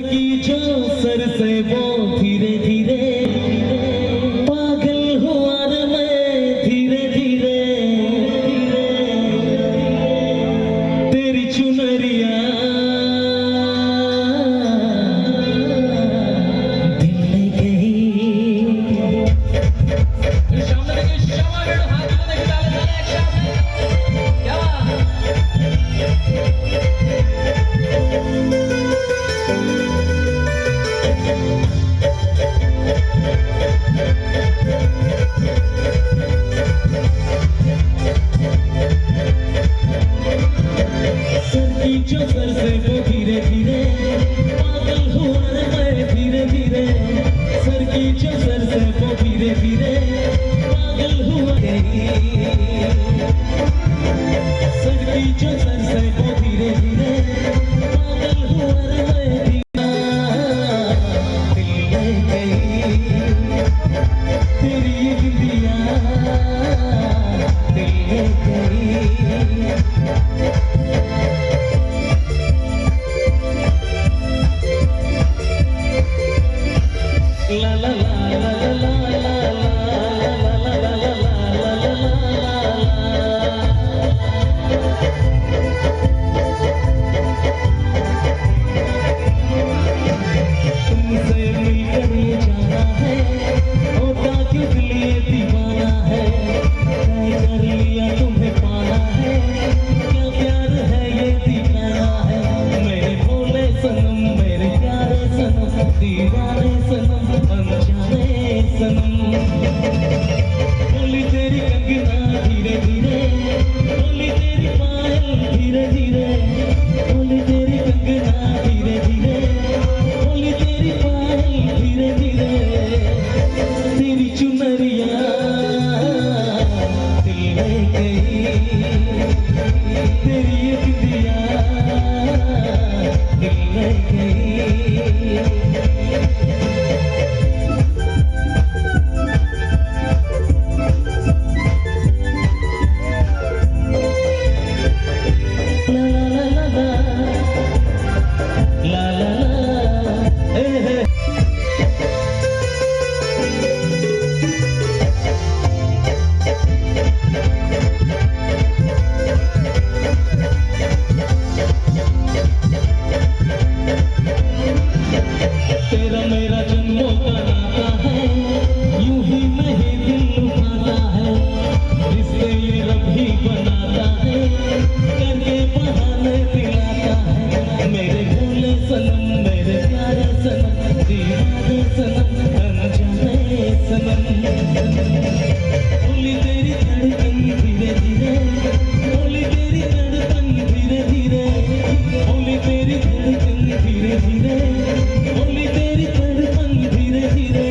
की जो सर से वो धीरे धीरे पागल हुआ रे मैं धीरे धीरे तेरी चुनरिया दिल ले गई। जो सर से वो धीरे धीरे पागल हुआ रे मैं धीरे धीरे सर की जो सर से वो धीरे धीरे पागल हुआ गई सर की जो सर से वो धीरे धीरे पागल हुआ रे मैं दिल ले गई तेरी बिंदिया दिल ले गई। La la la la la la la तुमसे मिलकर ये जाना है होता क्यों दिल ये दीवाना है तय कर लिया तुम्हें पाना है क्या प्यार है ये दीवाना है मेरे भोले सनम मेरे प्यारे सनम दीवाने सनम अनजाने सनम बोली तेरी कंगना धीरे धीरे बोली तेरी पायल धीरे धीरे बोली तेरी कंगना धीरे धीरे बोली तेरी पायल धीरे धीरे तेरी चुनरिया दिल ले गई तेरी ये बिंदिया दिल ले गई। तेरा मेरा जन्मों का नाता है यूं ही नहीं दिल लुभाता है रिश्ते ये रब ही बनाता है करके बहाने दिलाता है मेरे भोले सनम मेरे प्यारे सनम दीवाने सनम अनजाने सनम बोली तेरी धड़कन धीरे धीरे बोली तेरी धड़कन धीरे धीरे बोली तेरी धड़कन धीरे धीरे बोली तेरी धड़कन धीरे धीरे।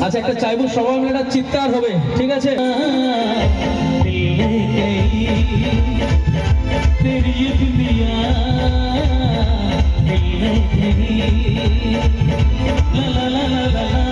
আচ্ছা একটা চাইবো সবাই মিলে একটা চিৎকার হবে ঠিক আছে दिल ले गई तेरी ये बिंदिया दिल ले गई ला ला ला ला ला